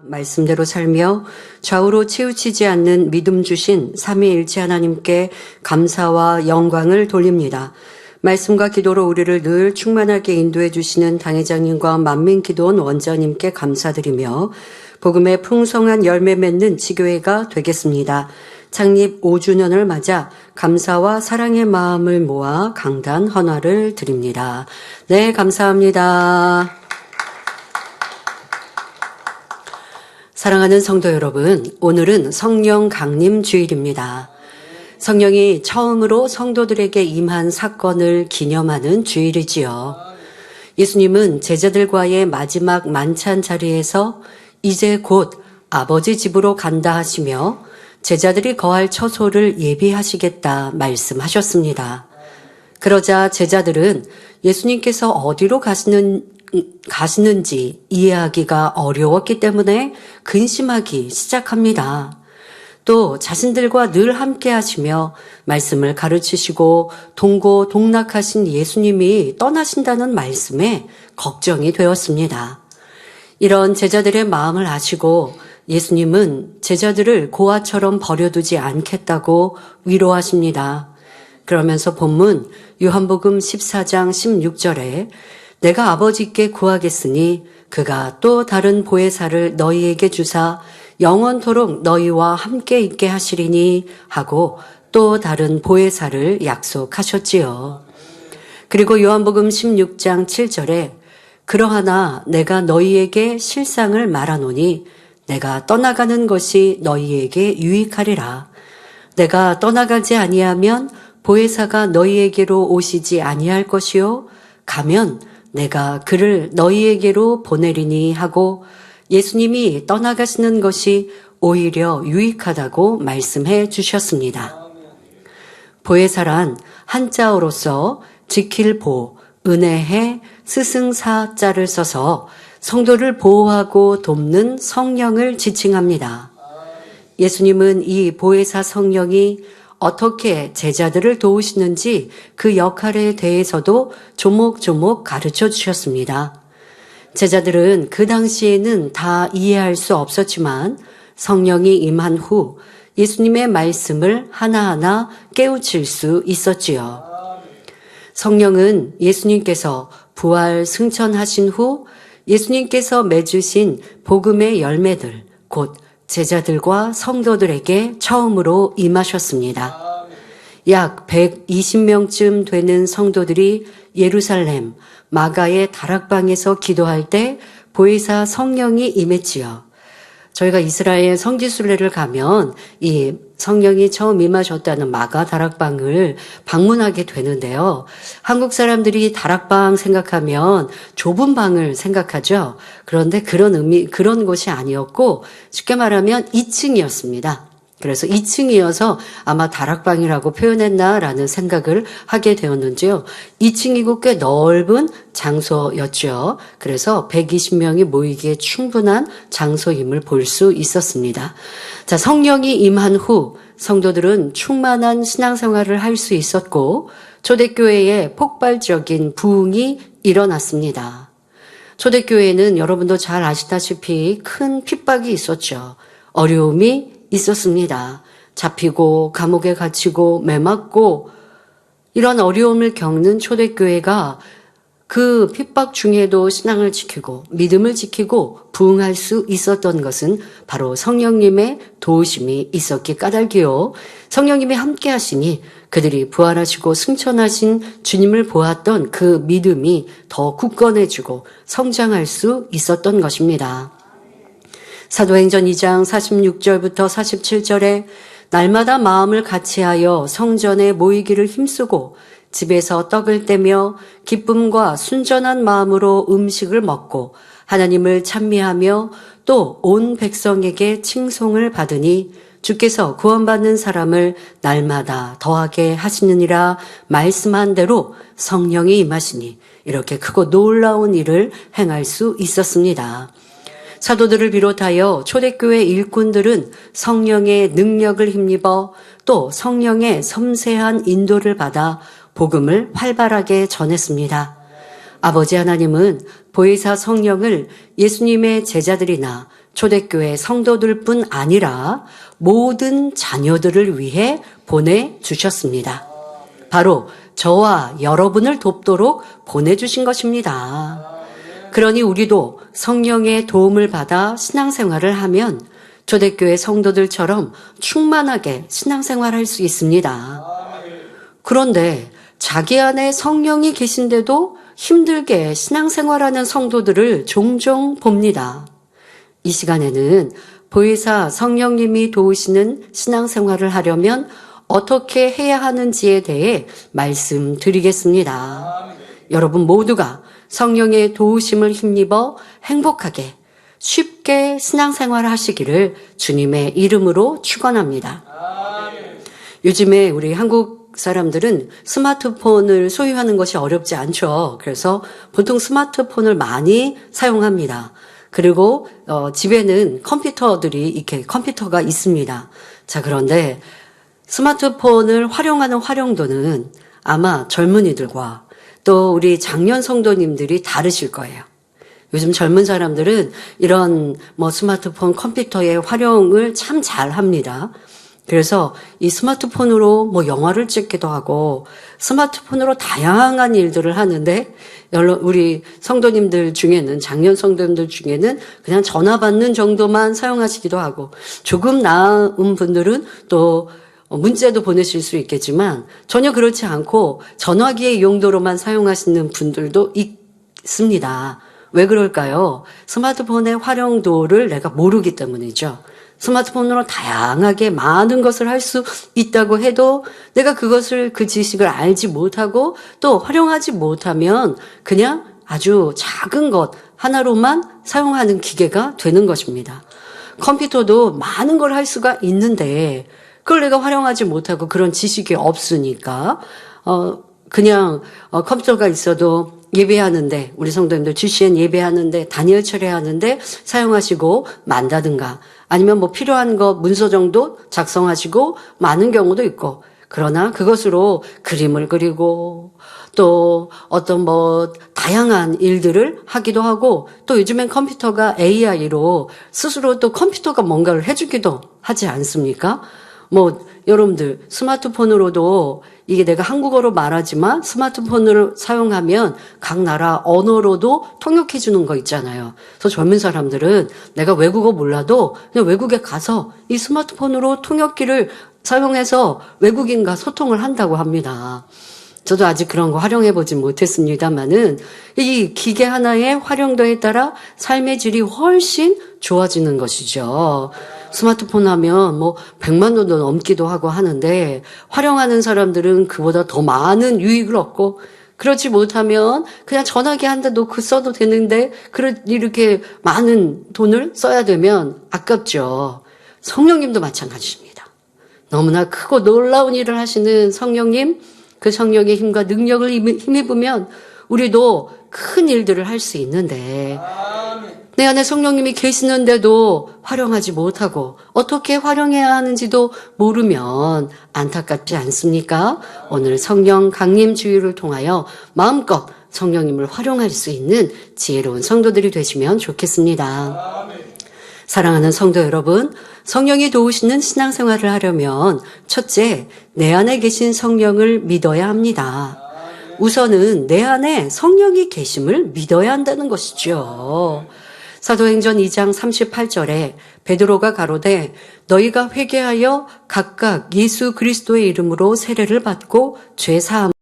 말씀대로 살며 좌우로 치우치지 않는 믿음 주신 삼위일체 하나님께 감사와 영광을 돌립니다. 말씀과 기도로 우리를 늘 충만하게 인도해 주시는 당회장님과 만민기도원 원장님께 감사드리며 복음의 풍성한 열매 맺는 지교회가 되겠습니다. 창립 5주년을 맞아 감사와 사랑의 마음을 모아 강단 헌화를 드립니다. 네, 감사합니다. 사랑하는 성도 여러분, 오늘은 성령 강림 주일입니다. 성령이 처음으로 성도들에게 임한 사건을 기념하는 주일이지요. 예수님은 제자들과의 마지막 만찬 자리에서 이제 곧 아버지 집으로 간다 하시며 제자들이 거할 처소를 예비하시겠다 말씀하셨습니다. 그러자 제자들은 예수님께서 어디로 가시는지 이해하기가 어려웠기 때문에 근심하기 시작합니다. 또 자신들과 늘 함께 하시며 말씀을 가르치시고 동고동락하신 예수님이 떠나신다는 말씀에 걱정이 되었습니다. 이런 제자들의 마음을 아시고 예수님은 제자들을 고아처럼 버려두지 않겠다고 위로하십니다. 그러면서 본문 요한복음 14장 16절에 내가 아버지께 구하겠으니 그가 또 다른 보혜사를 너희에게 주사 영원토록 너희와 함께 있게 하시리니 하고 또 다른 보혜사를 약속하셨지요. 그리고 요한복음 16장 7절에 그러하나 내가 너희에게 실상을 말하노니 내가 떠나가는 것이 너희에게 유익하리라. 내가 떠나가지 아니하면 보혜사가 너희에게로 오시지 아니할 것이요 가면 내가 그를 너희에게로 보내리니 하고 예수님이 떠나가시는 것이 오히려 유익하다고 말씀해 주셨습니다. 보혜사란 한자어로서 지킬 보, 은혜해, 스승사자를 써서 성도를 보호하고 돕는 성령을 지칭합니다. 예수님은 이 보혜사 성령이 어떻게 제자들을 도우시는지 그 역할에 대해서도 조목조목 가르쳐 주셨습니다. 제자들은 그 당시에는 다 이해할 수 없었지만 성령이 임한 후 예수님의 말씀을 하나하나 깨우칠 수 있었지요. 성령은 예수님께서 부활 승천하신 후 예수님께서 맺으신 복음의 열매들, 곧 제자들과 성도들에게 처음으로 임하셨습니다. 약 120명쯤 되는 성도들이 예루살렘 마가의 다락방에서 기도할 때 보혜사 성령이 임했지요. 저희가 이스라엘 성지순례를 가면 이 성령이 처음 임하셨다는 마가 다락방을 방문하게 되는데요. 한국 사람들이 다락방 생각하면 좁은 방을 생각하죠. 그런데 그런 곳이 아니었고 쉽게 말하면 2층이었습니다. 그래서 2층이어서 아마 다락방이라고 표현했나라는 생각을 하게 되었는지요. 2층이고 꽤 넓은 장소였죠. 그래서 120명이 모이기에 충분한 장소임을 볼 수 있었습니다. 자, 성령이 임한 후 성도들은 충만한 신앙생활을 할 수 있었고 초대교회에 폭발적인 부흥이 일어났습니다. 초대교회는 여러분도 잘 아시다시피 큰 핍박이 있었죠. 어려움이 있었습니다. 잡히고 감옥에 갇히고 매맞고 이런 어려움을 겪는 초대교회가 그 핍박 중에도 신앙을 지키고 믿음을 지키고 부흥할 수 있었던 것은 바로 성령님의 도우심이 있었기 까닭이요. 성령님이 함께 하시니 그들이 부활하시고 승천하신 주님을 보았던 그 믿음이 더 굳건해지고 성장할 수 있었던 것입니다. 사도행전 2장 46절부터 47절에 날마다 마음을 같이하여 성전에 모이기를 힘쓰고 집에서 떡을 떼며 기쁨과 순전한 마음으로 음식을 먹고 하나님을 찬미하며 또 온 백성에게 칭송을 받으니 주께서 구원받는 사람을 날마다 더하게 하시느니라 말씀한 대로 성령이 임하시니 이렇게 크고 놀라운 일을 행할 수 있었습니다. 사도들을 비롯하여 초대교회 일꾼들은 성령의 능력을 힘입어 또 성령의 섬세한 인도를 받아 복음을 활발하게 전했습니다. 아버지 하나님은 보혜사 성령을 예수님의 제자들이나 초대교회 성도들뿐 아니라 모든 자녀들을 위해 보내주셨습니다. 바로 저와 여러분을 돕도록 보내주신 것입니다. 그러니 우리도 성령의 도움을 받아 신앙생활을 하면 초대교회 성도들처럼 충만하게 신앙생활할 수 있습니다. 그런데 자기 안에 성령이 계신데도 힘들게 신앙생활하는 성도들을 종종 봅니다. 이 시간에는 보혜사 성령님이 도우시는 신앙생활을 하려면 어떻게 해야 하는지에 대해 말씀드리겠습니다. 여러분 모두가 성령의 도우심을 힘입어 행복하게 쉽게 신앙생활을 하시기를 주님의 이름으로 축원합니다. 요즘에 우리 한국 사람들은 스마트폰을 소유하는 것이 어렵지 않죠. 그래서 보통 스마트폰을 많이 사용합니다. 그리고 집에는 컴퓨터가 있습니다. 자, 그런데 스마트폰을 활용하는 활용도는 아마 젊은이들과 또 우리 장년 성도님들이 다르실 거예요. 요즘 젊은 사람들은 이런 스마트폰, 컴퓨터의 활용을 참 잘합니다. 그래서 이 스마트폰으로 영화를 찍기도 하고 스마트폰으로 다양한 일들을 하는데 우리 성도님들 중에는 장년 성도님들 중에는 그냥 전화 받는 정도만 사용하시기도 하고 조금 나은 분들은 또 문자도 보내실 수 있겠지만 전혀 그렇지 않고 전화기의 용도로만 사용하시는 분들도 있습니다. 왜 그럴까요? 스마트폰의 활용도를 내가 모르기 때문이죠. 스마트폰으로 다양하게 많은 것을 할 수 있다고 해도 내가 그 지식을 알지 못하고 또 활용하지 못하면 그냥 아주 작은 것 하나로만 사용하는 기계가 되는 것입니다. 컴퓨터도 많은 걸 할 수가 있는데 그걸 내가 활용하지 못하고 그런 지식이 없으니까 그냥 컴퓨터가 있어도 예배하는데 우리 성도님들 GCN 예배하는데 다니엘 철회하는데 사용하시고 만다든가 아니면 필요한 거 문서 정도 작성하시고 많은 경우도 있고 그러나 그것으로 그림을 그리고 또 어떤 다양한 일들을 하기도 하고 또 요즘엔 컴퓨터가 AI로 스스로 또 컴퓨터가 뭔가를 해주기도 하지 않습니까? 여러분들 스마트폰으로도 이게 내가 한국어로 말하지만 스마트폰을 사용하면 각 나라 언어로도 통역해 주는 거 있잖아요. 그래서 젊은 사람들은 내가 외국어 몰라도 그냥 외국에 가서 이 스마트폰으로 통역기를 사용해서 외국인과 소통을 한다고 합니다. 저도 아직 그런 거 활용해 보지 못했습니다만은 이 기계 하나의 활용도에 따라 삶의 질이 훨씬 좋아지는 것이죠. 스마트폰 하면 100만 원도 넘기도 하고 하는데 활용하는 사람들은 그보다 더 많은 유익을 얻고 그렇지 못하면 그냥 전화기 한 대 놓고 써도 되는데 이렇게 많은 돈을 써야 되면 아깝죠. 성령님도 마찬가지입니다. 너무나 크고 놀라운 일을 하시는 성령님, 그 성령의 힘과 능력을 힘입으면 우리도 큰 일들을 할 수 있는데 내 안에 성령님이 계시는데도 활용하지 못하고 어떻게 활용해야 하는지도 모르면 안타깝지 않습니까? 오늘 성령 강림 주일을 통하여 마음껏 성령님을 활용할 수 있는 지혜로운 성도들이 되시면 좋겠습니다. 사랑하는 성도 여러분, 성령이 도우시는 신앙생활을 하려면 첫째, 내 안에 계신 성령을 믿어야 합니다. 우선은 내 안에 성령이 계심을 믿어야 한다는 것이죠. 사도행전 2장 38절에 베드로가 가로되 너희가 회개하여 각각 예수 그리스도의 이름으로 세례를 받고 죄 사함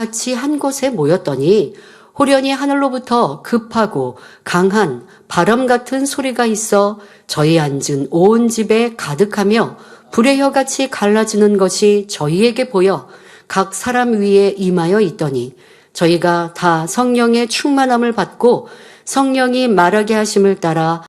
같이 한 곳에 모였더니 호련히 하늘로부터 급하고 강한 바람 같은 소리가 있어 저희 앉은 온 집에 가득하며 불의 혀같이 갈라지는 것이 저희에게 보여 각 사람 위에 임하여 있더니 저희가 다 성령의 충만함을 받고 성령이 말하게 하심을 따라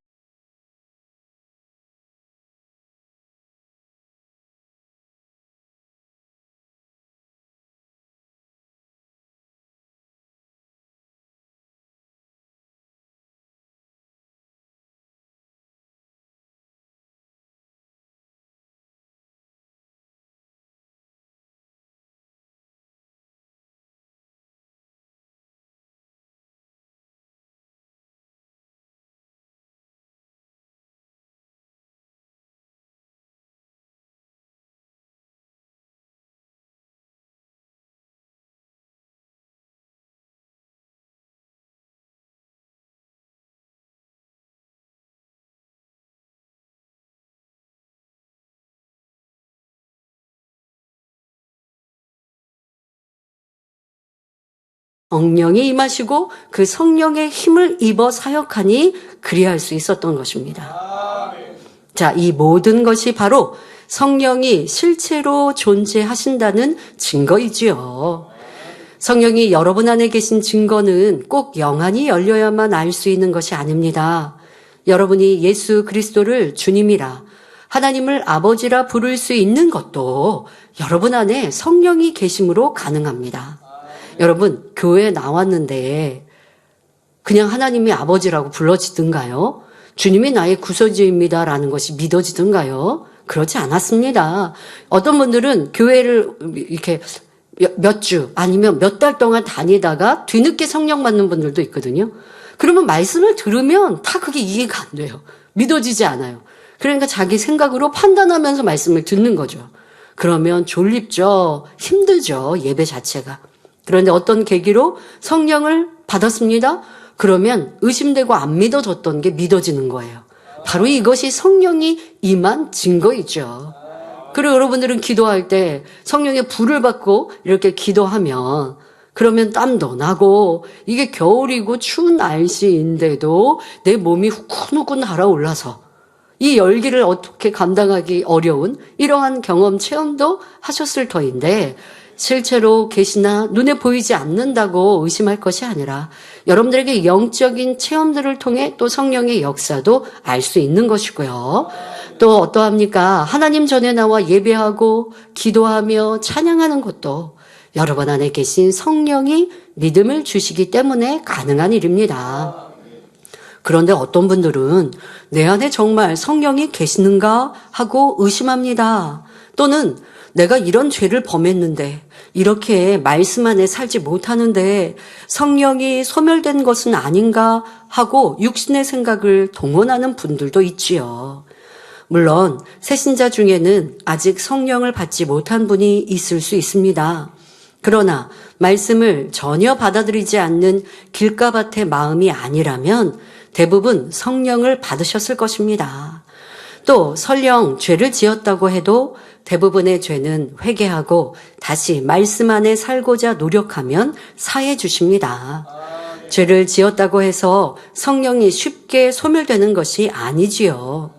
성령이 임하시고 그 성령의 힘을 입어 사역하니 그리할 수 있었던 것입니다. 자, 이 모든 것이 바로 성령이 실체로 존재하신다는 증거이지요. 성령이 여러분 안에 계신 증거는 꼭 영안이 열려야만 알 수 있는 것이 아닙니다. 여러분이 예수 그리스도를 주님이라 하나님을 아버지라 부를 수 있는 것도 여러분 안에 성령이 계심으로 가능합니다. 여러분, 교회에 나왔는데 그냥 하나님이 아버지라고 불러지든가요? 주님이 나의 구세주입니다라는 것이 믿어지든가요? 그렇지 않았습니다. 어떤 분들은 교회를 이렇게 몇 주 아니면 몇 달 동안 다니다가 뒤늦게 성령 받는 분들도 있거든요. 그러면 말씀을 들으면 다 그게 이해가 안 돼요. 믿어지지 않아요. 그러니까 자기 생각으로 판단하면서 말씀을 듣는 거죠. 그러면 졸립죠. 힘들죠. 예배 자체가. 그런데 어떤 계기로 성령을 받았습니다. 그러면 의심되고 안 믿어졌던 게 믿어지는 거예요. 바로 이것이 성령이 임한 증거이죠. 그리고 여러분들은 기도할 때 성령의 불을 받고 이렇게 기도하면 그러면 땀도 나고 이게 겨울이고 추운 날씨인데도 내 몸이 후끈후끈 달아올라서 이 열기를 어떻게 감당하기 어려운 이러한 경험 체험도 하셨을 터인데 실제로 계시나 눈에 보이지 않는다고 의심할 것이 아니라 여러분들에게 영적인 체험들을 통해 또 성령의 역사도 알 수 있는 것이고요. 또 어떠합니까? 하나님 전에 나와 예배하고 기도하며 찬양하는 것도 여러분 안에 계신 성령이 믿음을 주시기 때문에 가능한 일입니다. 그런데 어떤 분들은 내 안에 정말 성령이 계시는가 하고 의심합니다. 또는 내가 이런 죄를 범했는데 이렇게 말씀 안에 살지 못하는데 성령이 소멸된 것은 아닌가 하고 육신의 생각을 동원하는 분들도 있지요. 물론 새신자 중에는 아직 성령을 받지 못한 분이 있을 수 있습니다. 그러나 말씀을 전혀 받아들이지 않는 길가밭의 마음이 아니라면 대부분 성령을 받으셨을 것입니다. 또 설령 죄를 지었다고 해도 대부분의 죄는 회개하고 다시 말씀 안에 살고자 노력하면 사해 주십니다. 죄를 지었다고 해서 성령이 쉽게 소멸되는 것이 아니지요.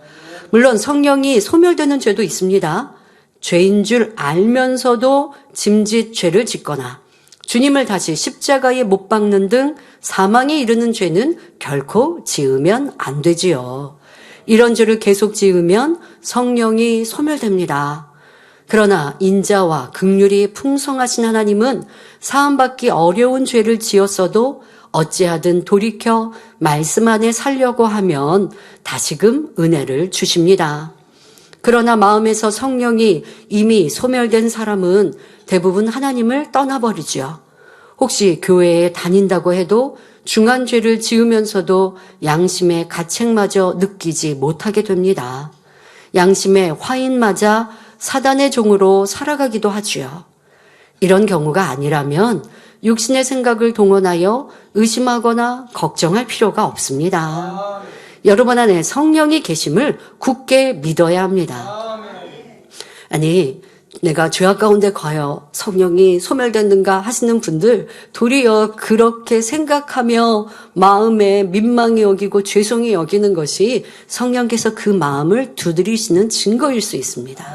물론 성령이 소멸되는 죄도 있습니다. 죄인 줄 알면서도 짐짓 죄를 짓거나 주님을 다시 십자가에 못 박는 등 사망에 이르는 죄는 결코 지으면 안 되지요. 이런 죄를 계속 지으면 성령이 소멸됩니다. 그러나 인자와 긍휼이 풍성하신 하나님은 사함받기 어려운 죄를 지었어도 어찌하든 돌이켜 말씀 안에 살려고 하면 다시금 은혜를 주십니다. 그러나 마음에서 성령이 이미 소멸된 사람은 대부분 하나님을 떠나버리죠. 혹시 교회에 다닌다고 해도 중한 죄를 지으면서도 양심의 가책마저 느끼지 못하게 됩니다. 양심의 화인마저 사단의 종으로 살아가기도 하지요. 이런 경우가 아니라면 육신의 생각을 동원하여 의심하거나 걱정할 필요가 없습니다. 여러분 안에 성령이 계심을 굳게 믿어야 합니다. 아니, 내가 죄악 가운데 과여 성령이 소멸됐는가 하시는 분들, 도리어 그렇게 생각하며 마음에 민망히 여기고 죄송히 여기는 것이 성령께서 그 마음을 두드리시는 증거일 수 있습니다.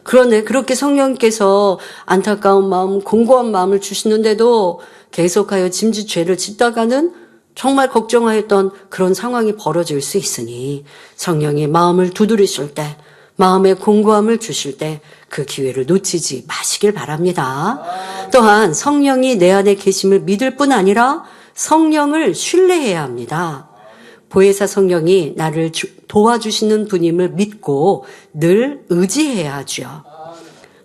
그런데 그렇게 성령께서 안타까운 마음, 공고한 마음을 주시는데도 계속하여 짐짓 죄를 짓다가는 정말 걱정하였던 그런 상황이 벌어질 수 있으니 성령이 마음을 두드리실 때, 마음의 공고함을 주실 때 그 기회를 놓치지 마시길 바랍니다. 또한 성령이 내 안에 계심을 믿을 뿐 아니라 성령을 신뢰해야 합니다. 보혜사 성령이 나를 도와주시는 분임을 믿고 늘 의지해야 하죠.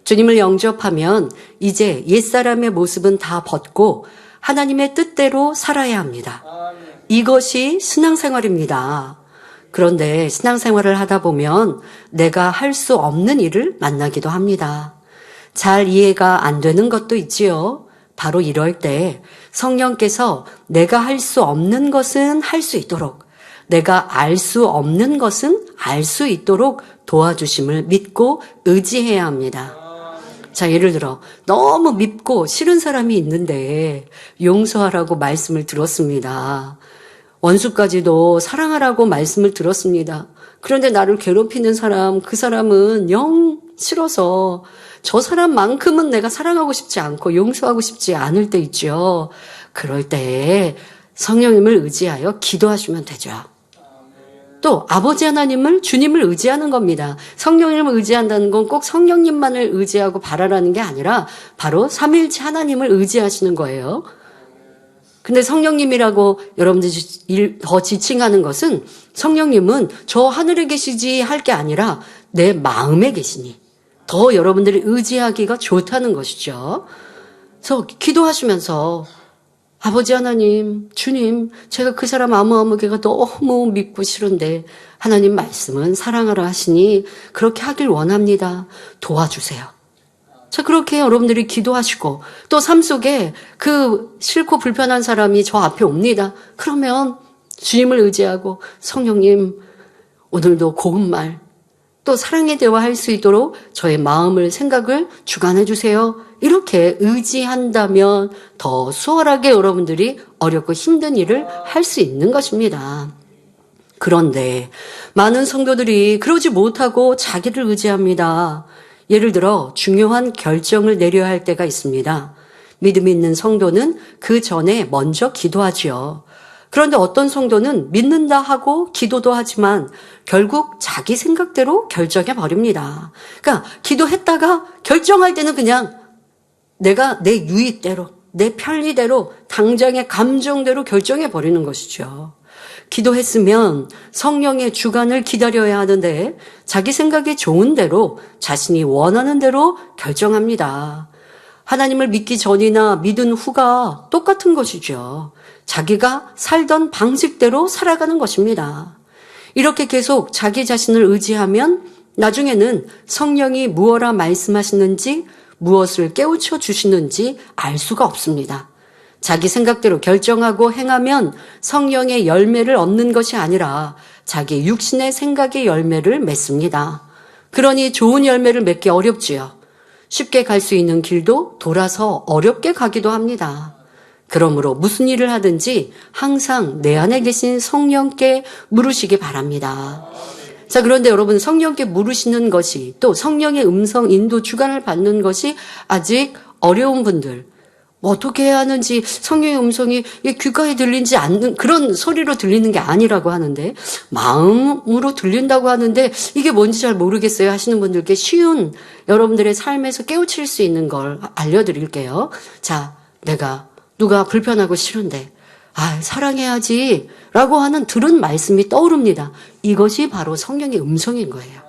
주님을 영접하면 이제 옛사람의 모습은 다 벗고 하나님의 뜻대로 살아야 합니다. 이것이 신앙생활입니다. 그런데 신앙생활을 하다 보면 내가 할 수 없는 일을 만나기도 합니다. 잘 이해가 안 되는 것도 있지요. 바로 이럴 때 성령께서 내가 할 수 없는 것은 할 수 있도록, 내가 알 수 없는 것은 알 수 있도록 도와주심을 믿고 의지해야 합니다. 자, 예를 들어 너무 밉고 싫은 사람이 있는데 용서하라고 말씀을 들었습니다. 원수까지도 사랑하라고 말씀을 들었습니다. 그런데 나를 괴롭히는 사람, 그 사람은 영 싫어서 저 사람만큼은 내가 사랑하고 싶지 않고 용서하고 싶지 않을 때 있죠. 그럴 때 성령님을 의지하여 기도하시면 되죠. 또 아버지 하나님을, 주님을 의지하는 겁니다. 성령님을 의지한다는 건 꼭 성령님만을 의지하고 바라라는 게 아니라 바로 삼위일체 하나님을 의지하시는 거예요. 근데 성령님이라고 여러분들이 더 지칭하는 것은 성령님은 저 하늘에 계시지 할 게 아니라 내 마음에 계시니 더 여러분들이 의지하기가 좋다는 것이죠. 그래서 기도하시면서 아버지 하나님, 주님, 제가 그 사람 아무개가 너무 믿고 싫은데 하나님 말씀은 사랑하라 하시니 그렇게 하길 원합니다. 도와주세요. 자, 그렇게 여러분들이 기도하시고 또 삶 속에 그 싫고 불편한 사람이 저 앞에 옵니다. 그러면 주님을 의지하고 성령님 오늘도 고운 말, 또 사랑의 대화할 수 있도록 저의 마음을, 생각을 주관해 주세요. 이렇게 의지한다면 더 수월하게 여러분들이 어렵고 힘든 일을 할 수 있는 것입니다. 그런데 많은 성도들이 그러지 못하고 자기를 의지합니다. 예를 들어 중요한 결정을 내려야 할 때가 있습니다. 믿음 있는 성도는 그 전에 먼저 기도하지요. 그런데 어떤 성도는 믿는다 하고 기도도 하지만 결국 자기 생각대로 결정해 버립니다. 그러니까 기도했다가 결정할 때는 그냥 내가 내 유익대로, 내 편리대로, 당장의 감정대로 결정해 버리는 것이죠. 기도했으면 성령의 주관을 기다려야 하는데 자기 생각이 좋은 대로, 자신이 원하는 대로 결정합니다. 하나님을 믿기 전이나 믿은 후가 똑같은 것이죠. 자기가 살던 방식대로 살아가는 것입니다. 이렇게 계속 자기 자신을 의지하면 나중에는 성령이 무엇라 말씀하시는지, 무엇을 깨우쳐 주시는지 알 수가 없습니다. 자기 생각대로 결정하고 행하면 성령의 열매를 얻는 것이 아니라 자기 육신의 생각의 열매를 맺습니다. 그러니 좋은 열매를 맺기 어렵지요. 쉽게 갈 수 있는 길도 돌아서 어렵게 가기도 합니다. 그러므로 무슨 일을 하든지 항상 내 안에 계신 성령께 물으시기 바랍니다. 자, 그런데 여러분, 성령께 물으시는 것이, 또 성령의 음성 인도 주관을 받는 것이 아직 어려운 분들, 어떻게 해야 하는지, 성령의 음성이 귓가에 들리지 않는 그런 소리로 들리는 게 아니라고 하는데, 마음으로 들린다고 하는데 이게 뭔지 잘 모르겠어요 하시는 분들께 쉬운 여러분들의 삶에서 깨우칠 수 있는 걸 알려드릴게요. 자, 내가 누가 불편하고 싫은데 사랑해야지 라고 하는 들은 말씀이 떠오릅니다. 이것이 바로 성령의 음성인 거예요.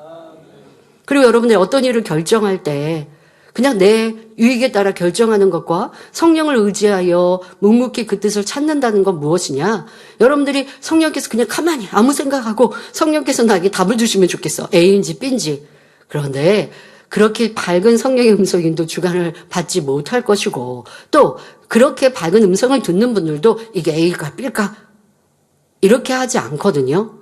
그리고 여러분들 어떤 일을 결정할 때 그냥 내 유익에 따라 결정하는 것과 성령을 의지하여 묵묵히 그 뜻을 찾는다는 건 무엇이냐? 여러분들이 성령께서 그냥 가만히 아무 생각하고 성령께서 나에게 답을 주시면 좋겠어. A인지 B인지. 그런데 그렇게 밝은 성령의 음성인도 주관을 받지 못할 것이고, 또 그렇게 밝은 음성을 듣는 분들도 이게 A일까 B일까 이렇게 하지 않거든요.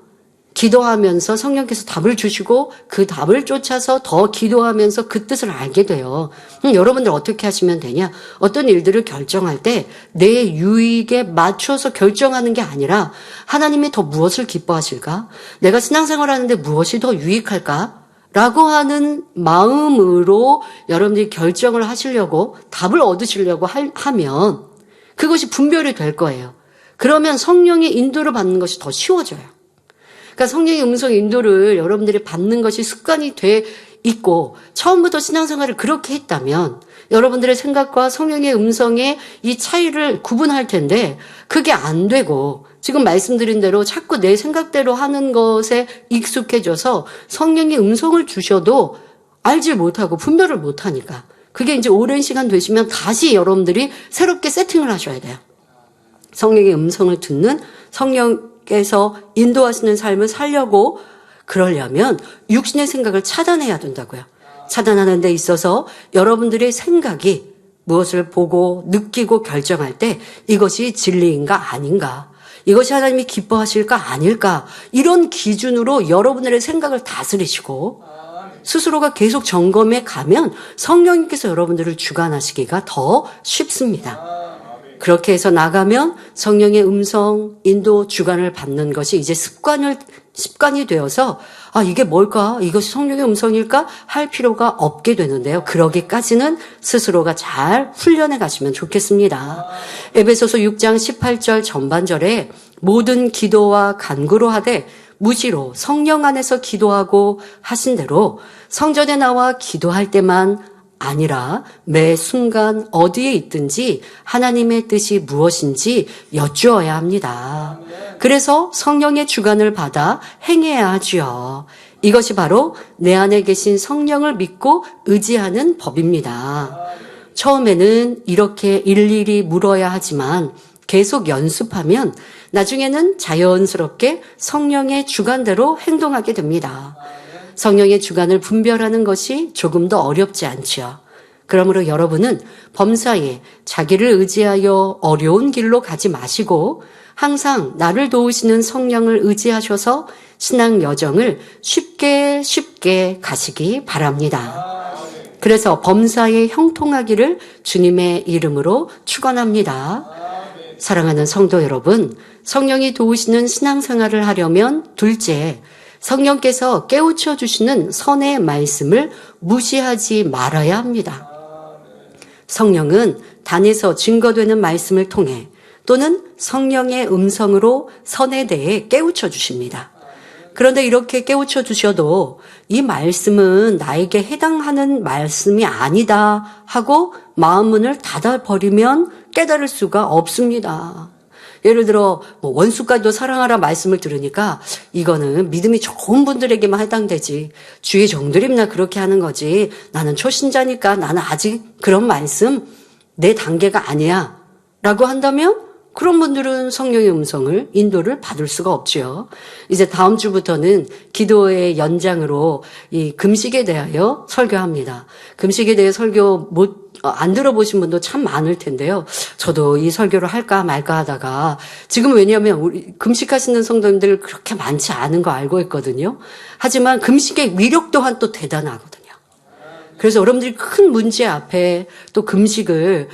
기도하면서 성령께서 답을 주시고 그 답을 쫓아서 더 기도하면서 그 뜻을 알게 돼요. 여러분들 어떻게 하시면 되냐? 어떤 일들을 결정할 때 내 유익에 맞춰서 결정하는 게 아니라 하나님이 더 무엇을 기뻐하실까? 내가 신앙생활 하는데 무엇이 더 유익할까? 라고 하는 마음으로 여러분들이 결정을 하시려고 답을 얻으시려고 하면 그것이 분별이 될 거예요. 그러면 성령의 인도를 받는 것이 더 쉬워져요. 그러니까 성령의 음성 인도를 여러분들이 받는 것이 습관이 돼 있고 처음부터 신앙생활을 그렇게 했다면 여러분들의 생각과 성령의 음성의 이 차이를 구분할 텐데 그게 안 되고 지금 말씀드린 대로 자꾸 내 생각대로 하는 것에 익숙해져서 성령의 음성을 주셔도 알지 못하고 분별을 못하니까 그게 이제 오랜 시간 되시면 다시 여러분들이 새롭게 세팅을 하셔야 돼요. 성령의 음성을 듣는 성령께서 인도하시는 삶을 살려고 그러려면 육신의 생각을 차단해야 된다고요. 차단하는 데 있어서 여러분들의 생각이 무엇을 보고 느끼고 결정할 때 이것이 진리인가 아닌가, 이것이 하나님이 기뻐하실까 아닐까, 이런 기준으로 여러분들의 생각을 다스리시고 스스로가 계속 점검해 가면 성령님께서 여러분들을 주관하시기가 더 쉽습니다. 그렇게 해서 나가면 성령의 음성, 인도, 주관을 받는 것이 이제 습관이 되어서 이게 뭘까? 이것이 성령의 음성일까? 할 필요가 없게 되는데요. 그러기까지는 스스로가 잘 훈련해 가시면 좋겠습니다. 에베소서 6장 18절 전반절에 모든 기도와 간구로 하되 무지로 성령 안에서 기도하고 하신 대로 성전에 나와 기도할 때만 아니라 매 순간 어디에 있든지 하나님의 뜻이 무엇인지 여쭈어야 합니다. 그래서 성령의 주관을 받아 행해야 하지요. 이것이 바로 내 안에 계신 성령을 믿고 의지하는 법입니다. 처음에는 이렇게 일일이 물어야 하지만 계속 연습하면 나중에는 자연스럽게 성령의 주관대로 행동하게 됩니다. 성령의 주관을 분별하는 것이 조금 더 어렵지 않지요. 그러므로 여러분은 범사에 자기를 의지하여 어려운 길로 가지 마시고 항상 나를 도우시는 성령을 의지하셔서 신앙 여정을 쉽게 가시기 바랍니다. 그래서 범사에 형통하기를 주님의 이름으로 축원합니다. 사랑하는 성도 여러분, 성령이 도우시는 신앙생활을 하려면 둘째, 성령께서 깨우쳐 주시는 선의 말씀을 무시하지 말아야 합니다. 성령은 단에서 증거되는 말씀을 통해 또는 성령의 음성으로 선에 대해 깨우쳐 주십니다. 그런데 이렇게 깨우쳐 주셔도 이 말씀은 나에게 해당하는 말씀이 아니다 하고 마음문을 닫아버리면 깨달을 수가 없습니다. 예를 들어 원수까지도 사랑하라 말씀을 들으니까 이거는 믿음이 좋은 분들에게만 해당되지 주의 종들이나 그렇게 하는 거지 나는 초신자니까 나는 아직 그런 말씀 내 단계가 아니야 라고 한다면 그런 분들은 성령의 음성을 인도를 받을 수가 없죠. 이제 다음 주부터는 기도의 연장으로 이 금식에 대하여 설교합니다. 금식에 대해 설교 안 들어보신 분도 참 많을 텐데요. 저도 이 설교를 할까 말까 하다가 지금 왜냐하면 우리 금식하시는 성도님들 그렇게 많지 않은 거 알고 있거든요. 하지만 금식의 위력 또한 또 대단하거든요. 그래서 여러분들이 큰 문제 앞에 또 금식을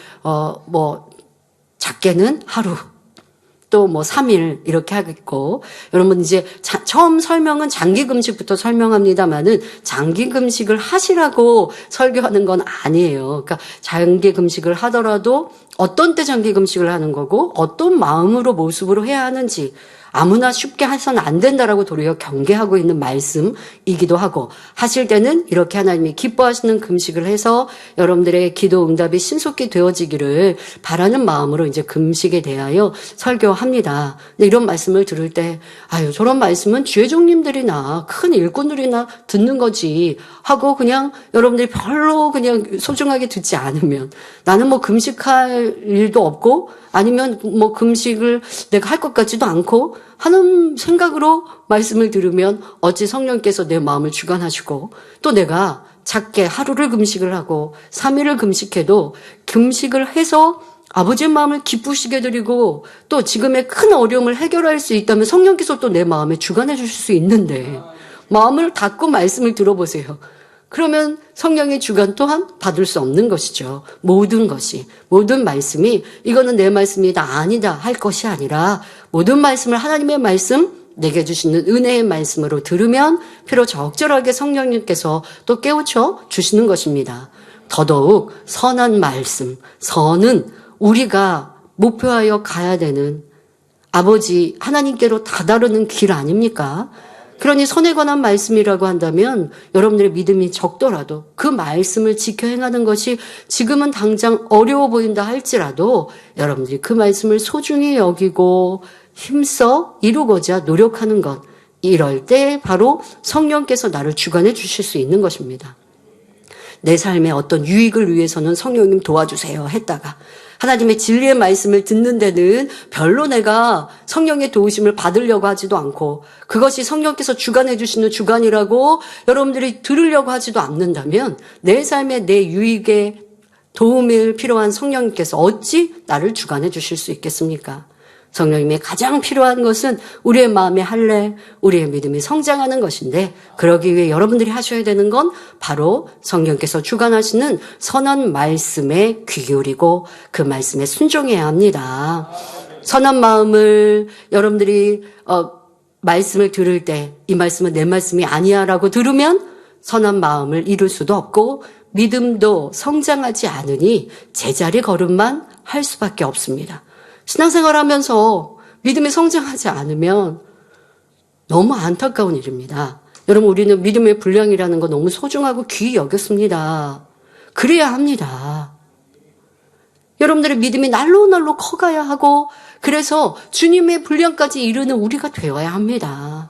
작게는 하루 또 3일 이렇게 하겠고 여러분 이제 처음 설명은 장기 금식부터 설명합니다만은 장기 금식을 하시라고 설교하는 건 아니에요. 그러니까 장기 금식을 하더라도 어떤 때 장기 금식을 하는 거고 어떤 마음으로 모습으로 해야 하는지 아무나 쉽게 해서는 안 된다라고 도리어 경계하고 있는 말씀이기도 하고 하실 때는 이렇게 하나님이 기뻐하시는 금식을 해서 여러분들의 기도 응답이 신속히 되어지기를 바라는 마음으로 이제 금식에 대하여 설교합니다. 근데 이런 말씀을 들을 때 저런 말씀은 주의종님들이나 큰 일꾼들이나 듣는 거지 하고 그냥 여러분들이 별로 그냥 소중하게 듣지 않으면 나는 금식할 일도 없고 아니면 금식을 내가 할 것 같지도 않고 하는 생각으로 말씀을 들으면 어찌 성령께서 내 마음을 주관하시고 또 내가 작게 하루를 금식을 하고 3일을 금식해도 금식을 해서 아버지의 마음을 기쁘시게 드리고 또 지금의 큰 어려움을 해결할 수 있다면 성령께서 또 내 마음에 주관해 주실 수 있는데 마음을 닫고 말씀을 들어보세요. 그러면 성령의 주관 또한 받을 수 없는 것이죠. 모든 것이, 모든 말씀이 이거는 내 말씀이다, 아니다 할 것이 아니라 모든 말씀을 하나님의 말씀, 내게 주시는 은혜의 말씀으로 들으면 필요 적절하게 성령님께서 또 깨우쳐 주시는 것입니다. 더더욱 선한 말씀, 선은 우리가 목표하여 가야 되는 아버지 하나님께로 다다르는 길 아닙니까? 그러니 선에 관한 말씀이라고 한다면 여러분들의 믿음이 적더라도 그 말씀을 지켜 행하는 것이 지금은 당장 어려워 보인다 할지라도 여러분들이 그 말씀을 소중히 여기고 힘써 이루고자 노력하는 것, 이럴 때 바로 성령께서 나를 주관해 주실 수 있는 것입니다. 내 삶의 어떤 유익을 위해서는 성령님 도와주세요 했다가 하나님의 진리의 말씀을 듣는 데는 별로 내가 성령의 도우심을 받으려고 하지도 않고 그것이 성령께서 주관해 주시는 주관이라고 여러분들이 들으려고 하지도 않는다면 내 삶의 내 유익에 도움을 필요한 성령님께서 어찌 나를 주관해 주실 수 있겠습니까? 성령님의 가장 필요한 것은 우리의 마음의 할례, 우리의 믿음이 성장하는 것인데 그러기 위해 여러분들이 하셔야 되는 건 바로 성령께서 주관하시는 선한 말씀에 귀 기울이고 그 말씀에 순종해야 합니다. 선한 마음을 여러분들이 말씀을 들을 때 이 말씀은 내 말씀이 아니야 라고 들으면 선한 마음을 이룰 수도 없고 믿음도 성장하지 않으니 제자리 걸음만 할 수밖에 없습니다. 신앙생활하면서 믿음이 성장하지 않으면 너무 안타까운 일입니다. 여러분, 우리는 믿음의 분량이라는 거 너무 소중하고 귀히 여겼습니다. 그래야 합니다. 여러분들의 믿음이 날로 커가야 하고 그래서 주님의 분량까지 이르는 우리가 되어야 합니다.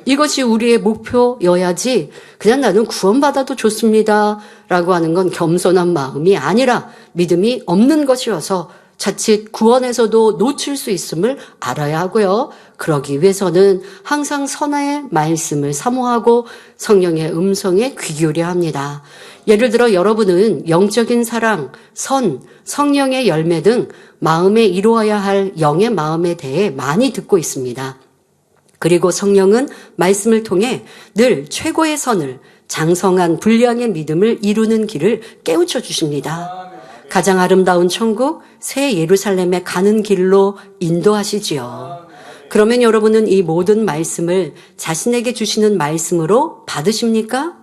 이것이 우리의 목표여야지 그냥 나는 구원받아도 좋습니다 라고 하는 건 겸손한 마음이 아니라 믿음이 없는 것이어서 자칫 구원에서도 놓칠 수 있음을 알아야 하고요. 그러기 위해서는 항상 선의 말씀을 사모하고 성령의 음성에 귀 기울여야 합니다. 예를 들어 여러분은 영적인 사랑, 선, 성령의 열매 등 마음에 이루어야 할 영의 마음에 대해 많이 듣고 있습니다. 그리고 성령은 말씀을 통해 늘 최고의 선을, 장성한 분량의 믿음을 이루는 길을 깨우쳐 주십니다. 가장 아름다운 천국, 새 예루살렘에 가는 길로 인도하시지요. 그러면 여러분은 이 모든 말씀을 자신에게 주시는 말씀으로 받으십니까?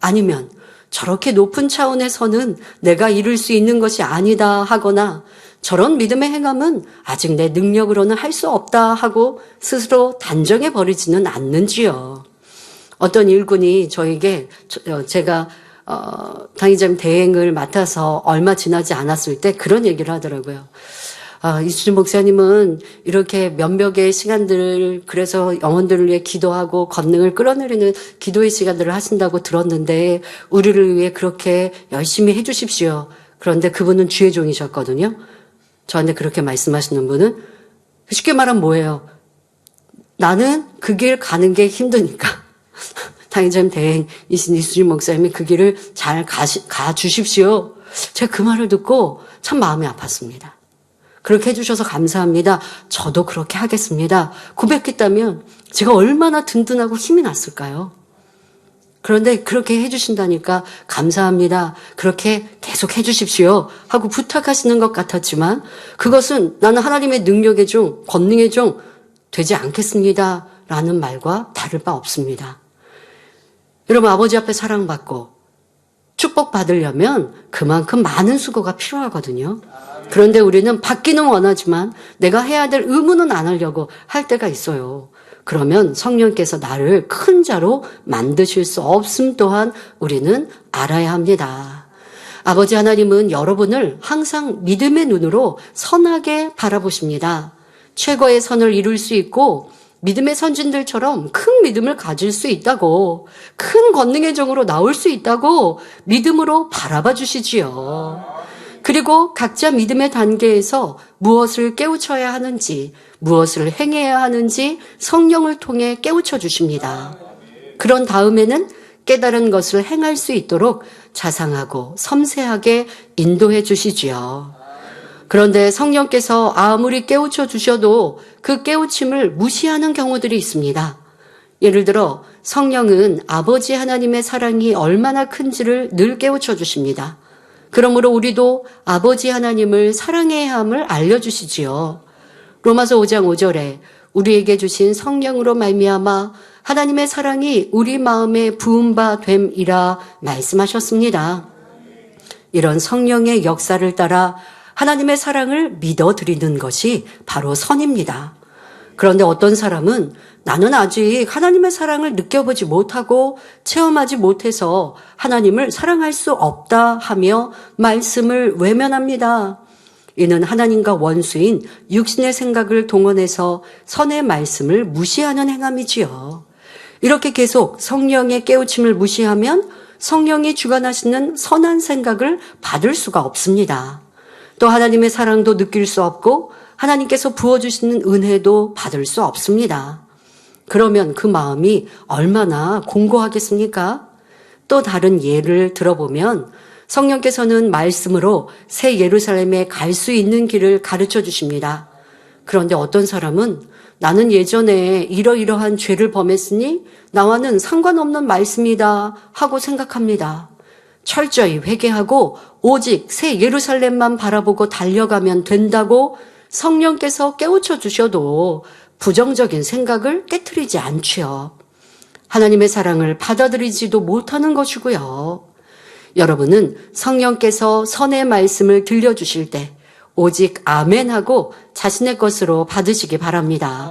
아니면 저렇게 높은 차원의 선은 내가 이룰 수 있는 것이 아니다 하거나 저런 믿음의 행함은 아직 내 능력으로는 할 수 없다 하고 스스로 단정해 버리지는 않는지요. 어떤 일꾼이 저에게 제가 당의자님 대행을 맡아서 얼마 지나지 않았을 때 그런 얘기를 하더라고요. 이수진 목사님은 이렇게 몇몇의 시간들을 그래서 영혼들을 위해 기도하고 권능을 끌어내리는 기도의 시간들을 하신다고 들었는데 우리를 위해 그렇게 열심히 해 주십시오. 그런데 그분은 주의 종이셨거든요. 저한테 그렇게 말씀하시는 분은 쉽게 말하면 뭐예요? 나는 그 길 가는 게 힘드니까 당의자님 대행이신 이수진 목사님이 그 길을 잘 가주십시오. 제가 그 말을 듣고 참 마음이 아팠습니다. 그렇게 해주셔서 감사합니다. 저도 그렇게 하겠습니다. 고백했다면 제가 얼마나 든든하고 힘이 났을까요? 그런데 그렇게 해주신다니까 감사합니다. 그렇게 계속 해주십시오 하고 부탁하시는 것 같았지만 그것은 나는 하나님의 능력의 종, 권능의 종 되지 않겠습니다 라는 말과 다를 바 없습니다. 여러분, 아버지 앞에 사랑받고 축복받으려면 그만큼 많은 수고가 필요하거든요. 그런데 우리는 받기는 원하지만 내가 해야 될 의무는 안 하려고 할 때가 있어요. 그러면 성령께서 나를 큰 자로 만드실 수 없음 또한 우리는 알아야 합니다. 아버지 하나님은 여러분을 항상 믿음의 눈으로 선하게 바라보십니다. 최고의 선을 이룰 수 있고 믿음의 선진들처럼 큰 믿음을 가질 수 있다고, 큰 권능의 종으로 나올 수 있다고 믿음으로 바라봐 주시지요. 그리고 각자 믿음의 단계에서 무엇을 깨우쳐야 하는지, 무엇을 행해야 하는지 성령을 통해 깨우쳐 주십니다. 그런 다음에는 깨달은 것을 행할 수 있도록 자상하고 섬세하게 인도해 주시지요. 그런데 성령께서 아무리 깨우쳐 주셔도 그 깨우침을 무시하는 경우들이 있습니다. 예를 들어 성령은 아버지 하나님의 사랑이 얼마나 큰지를 늘 깨우쳐 주십니다. 그러므로 우리도 아버지 하나님을 사랑해야 함을 알려주시지요. 로마서 5장 5절에 우리에게 주신 성령으로 말미암아 하나님의 사랑이 우리 마음에 부은 바 됨이라 말씀하셨습니다. 이런 성령의 역사를 따라 하나님의 사랑을 믿어드리는 것이 바로 선입니다. 그런데 어떤 사람은 나는 아직 하나님의 사랑을 느껴보지 못하고 체험하지 못해서 하나님을 사랑할 수 없다 하며 말씀을 외면합니다. 이는 하나님과 원수인 육신의 생각을 동원해서 선의 말씀을 무시하는 행함이지요. 이렇게 계속 성령의 깨우침을 무시하면 성령이 주관하시는 선한 생각을 받을 수가 없습니다. 또 하나님의 사랑도 느낄 수 없고 하나님께서 부어주시는 은혜도 받을 수 없습니다. 그러면 그 마음이 얼마나 공고하겠습니까? 또 다른 예를 들어보면 성령께서는 말씀으로 새 예루살렘에 갈 수 있는 길을 가르쳐 주십니다. 그런데 어떤 사람은 나는 예전에 이러이러한 죄를 범했으니 나와는 상관없는 말씀이다 하고 생각합니다. 철저히 회개하고 오직 새 예루살렘만 바라보고 달려가면 된다고 성령께서 깨우쳐 주셔도 부정적인 생각을 깨트리지 않지요. 하나님의 사랑을 받아들이지도 못하는 것이고요. 여러분은 성령께서 선의 말씀을 들려주실 때 오직 아멘하고 자신의 것으로 받으시기 바랍니다.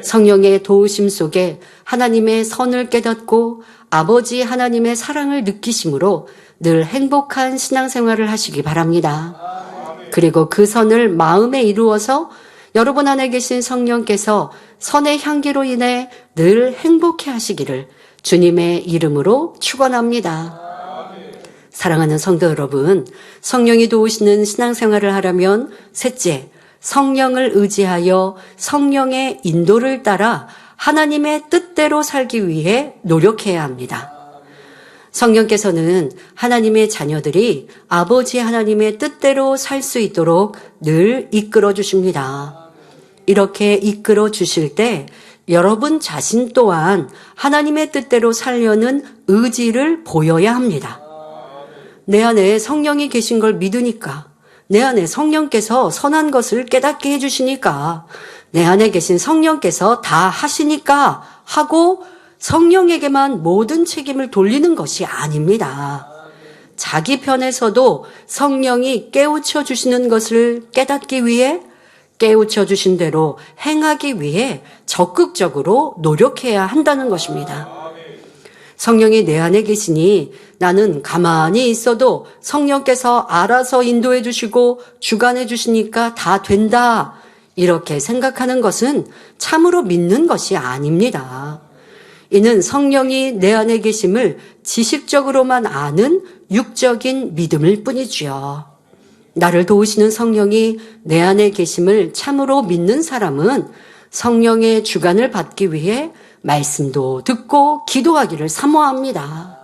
성령의 도우심 속에 하나님의 선을 깨닫고 아버지 하나님의 사랑을 느끼심으로 늘 행복한 신앙생활을 하시기 바랍니다. 그리고 그 선을 마음에 이루어서 여러분 안에 계신 성령께서 선의 향기로 인해 늘 행복해 하시기를 주님의 이름으로 축원합니다. 사랑하는 성도 여러분, 성령이 도우시는 신앙생활을 하려면 셋째, 성령을 의지하여 성령의 인도를 따라 하나님의 뜻대로 살기 위해 노력해야 합니다. 성령께서는 하나님의 자녀들이 아버지 하나님의 뜻대로 살 수 있도록 늘 이끌어 주십니다. 이렇게 이끌어 주실 때 여러분 자신 또한 하나님의 뜻대로 살려는 의지를 보여야 합니다. 내 안에 성령이 계신 걸 믿으니까, 내 안에 성령께서 선한 것을 깨닫게 해주시니까, 내 안에 계신 성령께서 다 하시니까 하고 성령에게만 모든 책임을 돌리는 것이 아닙니다. 자기 편에서도 성령이 깨우쳐 주시는 것을 깨닫기 위해 깨우쳐 주신 대로 행하기 위해 적극적으로 노력해야 한다는 것입니다. 성령이 내 안에 계시니 나는 가만히 있어도 성령께서 알아서 인도해 주시고 주관해 주시니까 다 된다. 이렇게 생각하는 것은 참으로 믿는 것이 아닙니다. 이는 성령이 내 안에 계심을 지식적으로만 아는 육적인 믿음일 뿐이지요. 나를 도우시는 성령이 내 안에 계심을 참으로 믿는 사람은 성령의 주관을 받기 위해 말씀도 듣고 기도하기를 사모합니다.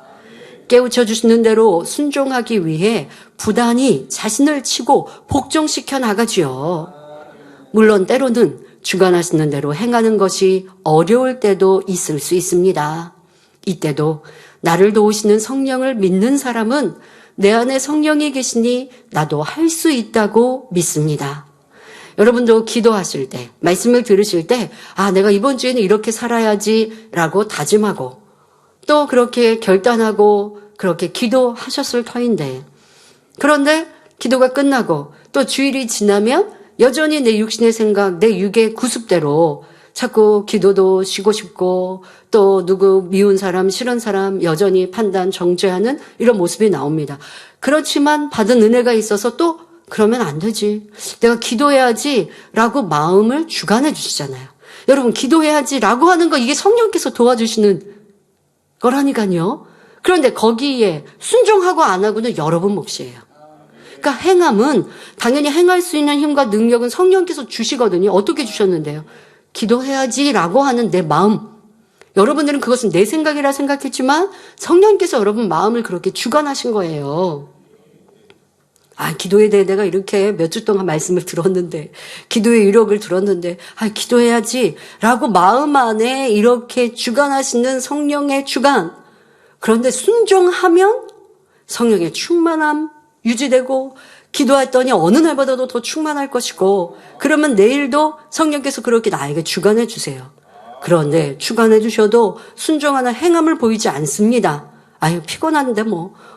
깨우쳐 주시는 대로 순종하기 위해 부단히 자신을 치고 복종시켜 나가지요. 물론 때로는 주관하시는 대로 행하는 것이 어려울 때도 있을 수 있습니다. 이때도 나를 도우시는 성령을 믿는 사람은 내 안에 성령이 계시니 나도 할 수 있다고 믿습니다. 여러분도 기도하실 때, 말씀을 들으실 때, 내가 이번 주에는 이렇게 살아야지 라고 다짐하고 또 그렇게 결단하고 그렇게 기도하셨을 터인데, 그런데 기도가 끝나고 또 주일이 지나면 여전히 내 육신의 생각, 내 육의 구습대로 자꾸 기도도 쉬고 싶고 또 누구 미운 사람, 싫은 사람 여전히 판단, 정죄하는 이런 모습이 나옵니다. 그렇지만 받은 은혜가 있어서 또 그러면 안 되지. 내가 기도해야지 라고 마음을 주관해 주시잖아요. 여러분 기도해야지 라고 하는 거 이게 성령께서 도와주시는 거라니까요. 그런데 거기에 순종하고 안 하고는 여러분 몫이에요. 그러니까 행함은 당연히 행할 수 있는 힘과 능력은 성령께서 주시거든요. 어떻게 주셨는데요? 기도해야지라고 하는 내 마음. 여러분들은 그것은 내 생각이라 생각했지만 성령께서 여러분 마음을 그렇게 주관하신 거예요. 기도에 대해 내가 이렇게 몇 주 동안 말씀을 들었는데, 기도의 이력을 들었는데, 기도해야지. 라고 마음 안에 이렇게 주관하시는 성령의 주관. 그런데 순종하면 성령의 충만함 유지되고, 기도했더니 어느 날보다도 더 충만할 것이고, 그러면 내일도 성령께서 그렇게 나에게 주관해 주세요. 그런데 주관해 주셔도 순종하는 행함을 보이지 않습니다. 피곤한데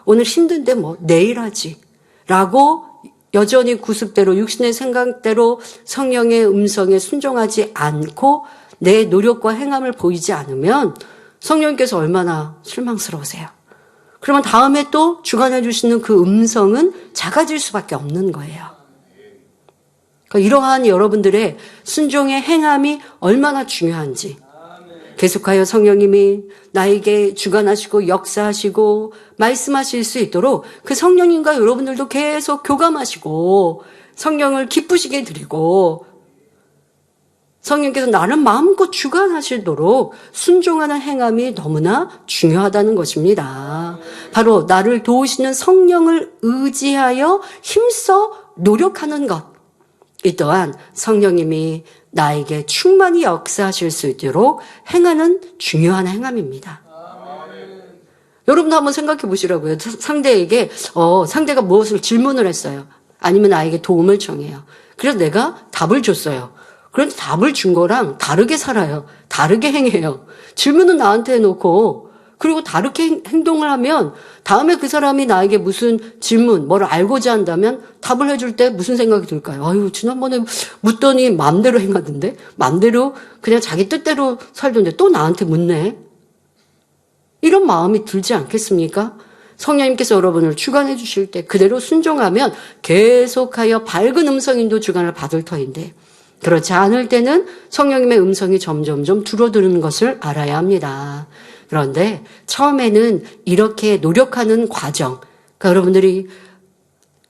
오늘 힘든데 내일 하지. 라고 여전히 구습대로 육신의 생각대로 성령의 음성에 순종하지 않고 내 노력과 행함을 보이지 않으면 성령께서 얼마나 실망스러우세요. 그러면 다음에 또 주관해 주시는 그 음성은 작아질 수밖에 없는 거예요. 그러니까 이러한 여러분들의 순종의 행함이 얼마나 중요한지, 계속하여 성령님이 나에게 주관하시고 역사하시고 말씀하실 수 있도록 그 성령님과 여러분들도 계속 교감하시고 성령을 기쁘시게 드리고 성령께서 나를 마음껏 주관하시도록 순종하는 행함이 너무나 중요하다는 것입니다. 바로 나를 도우시는 성령을 의지하여 힘써 노력하는 것. 이 또한 성령님이 나에게 충만히 역사하실 수 있도록 행하는 중요한 행함입니다. 여러분도 한번 생각해 보시라고요. 상대에게 상대가 무엇을 질문을 했어요. 아니면 나에게 도움을 청해요. 그래서 내가 답을 줬어요. 그런데 답을 준 거랑 다르게 살아요. 다르게 행해요. 질문은 나한테 해놓고 그리고 다르게 행동을 하면 다음에 그 사람이 나에게 무슨 질문, 뭘 알고자 한다면 답을 해줄 때 무슨 생각이 들까요? 지난번에 묻더니 마음대로 행하던데? 마음대로 그냥 자기 뜻대로 살던데 또 나한테 묻네? 이런 마음이 들지 않겠습니까? 성령님께서 여러분을 주관해 주실 때 그대로 순종하면 계속하여 밝은 음성인도 주관을 받을 터인데 그렇지 않을 때는 성령님의 음성이 점점점 줄어드는 것을 알아야 합니다. 그런데 처음에는 이렇게 노력하는 과정, 그러니까 여러분들이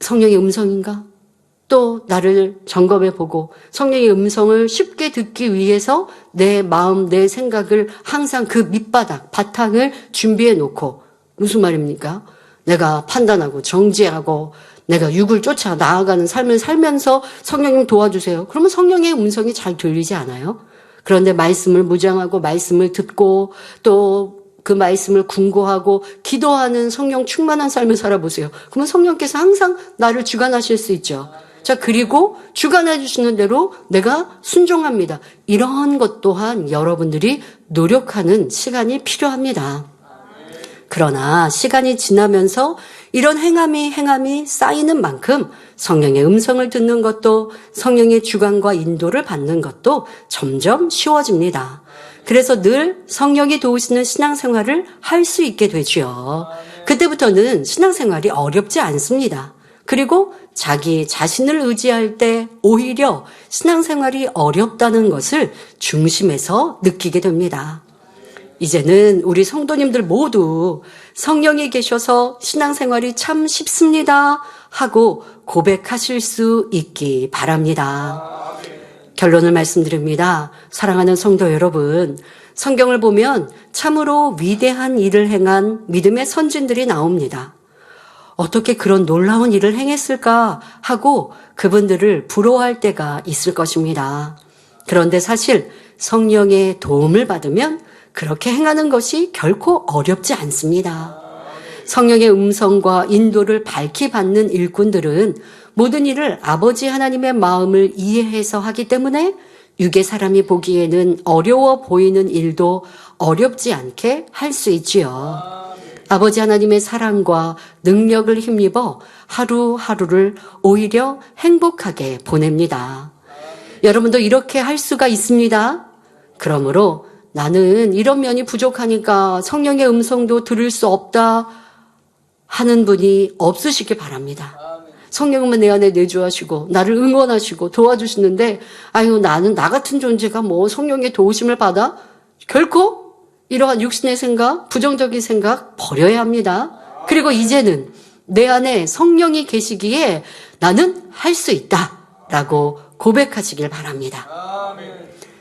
성령의 음성인가? 또 나를 점검해 보고 성령의 음성을 쉽게 듣기 위해서 내 마음, 내 생각을 항상 그 밑바닥, 바탕을 준비해 놓고 무슨 말입니까? 내가 판단하고 정지하고 내가 육을 쫓아 나아가는 삶을 살면서 성령님 도와주세요. 그러면 성령의 음성이 잘 들리지 않아요? 그런데 말씀을 묵상하고 말씀을 듣고 또 그 말씀을 궁고하고 기도하는 성령 충만한 삶을 살아보세요. 그러면 성령께서 항상 나를 주관하실 수 있죠. 자, 그리고 주관해 주시는 대로 내가 순종합니다. 이런 것 또한 여러분들이 노력하는 시간이 필요합니다. 그러나 시간이 지나면서 이런 행함이 쌓이는 만큼 성령의 음성을 듣는 것도 성령의 주관과 인도를 받는 것도 점점 쉬워집니다. 그래서 늘 성령이 도우시는 신앙생활을 할 수 있게 되죠. 그때부터는 신앙생활이 어렵지 않습니다. 그리고 자기 자신을 의지할 때 오히려 신앙생활이 어렵다는 것을 중심에서 느끼게 됩니다. 이제는 우리 성도님들 모두 성령이 계셔서 신앙생활이 참 쉽습니다 하고 고백하실 수 있기 바랍니다. 결론을 말씀드립니다. 사랑하는 성도 여러분, 성경을 보면 참으로 위대한 일을 행한 믿음의 선진들이 나옵니다. 어떻게 그런 놀라운 일을 행했을까 하고 그분들을 부러워할 때가 있을 것입니다. 그런데 사실 성령의 도움을 받으면 그렇게 행하는 것이 결코 어렵지 않습니다. 성령의 음성과 인도를 밝히 받는 일꾼들은 모든 일을 아버지 하나님의 마음을 이해해서 하기 때문에 육의 사람이 보기에는 어려워 보이는 일도 어렵지 않게 할 수 있지요. 아버지 하나님의 사랑과 능력을 힘입어 하루하루를 오히려 행복하게 보냅니다. 여러분도 이렇게 할 수가 있습니다. 그러므로 나는 이런 면이 부족하니까 성령의 음성도 들을 수 없다 하는 분이 없으시길 바랍니다. 성령은 내 안에 내주하시고 나를 응원하시고 도와주시는데 나는 나 같은 존재가 성령의 도우심을 받아? 결코 이러한 육신의 생각, 부정적인 생각 버려야 합니다. 그리고 이제는 내 안에 성령이 계시기에 나는 할 수 있다라고 고백하시길 바랍니다.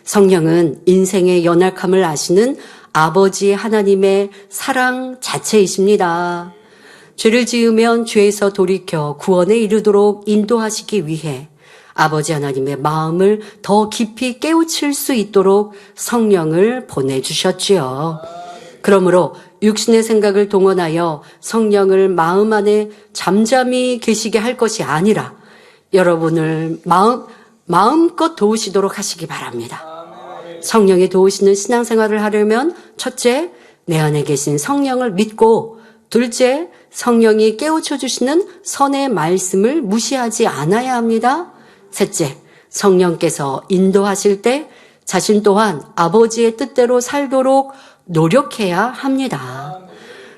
성령은 인생의 연약함을 아시는 아버지 하나님의 사랑 자체이십니다. 죄를 지으면 죄에서 돌이켜 구원에 이르도록 인도하시기 위해 아버지 하나님의 마음을 더 깊이 깨우칠 수 있도록 성령을 보내주셨지요. 그러므로 육신의 생각을 동원하여 성령을 마음 안에 잠잠히 계시게 할 것이 아니라 여러분을 마음껏 도우시도록 하시기 바랍니다. 성령이 도우시는 신앙생활을 하려면 첫째, 내 안에 계신 성령을 믿고, 둘째, 성령이 깨우쳐 주시는 선의 말씀을 무시하지 않아야 합니다. 셋째, 성령께서 인도하실 때 자신 또한 아버지의 뜻대로 살도록 노력해야 합니다.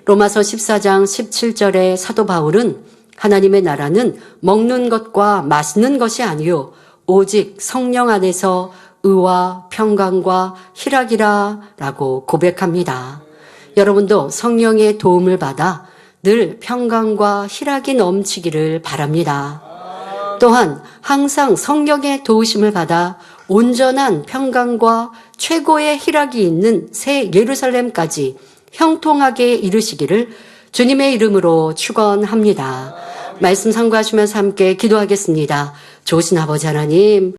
로마서 14장 17절에 사도 바울은 하나님의 나라는 먹는 것과 마시는 것이 아니요 오직 성령 안에서 의와 평강과 희락이라 라고 고백합니다. 여러분도 성령의 도움을 받아 늘 평강과 희락이 넘치기를 바랍니다. 또한 항상 성령의 도우심을 받아 온전한 평강과 최고의 희락이 있는 새 예루살렘까지 형통하게 이루시기를 주님의 이름으로 축원합니다. 말씀 상고하시면서 함께 기도하겠습니다. 좋으신 아버지 하나님,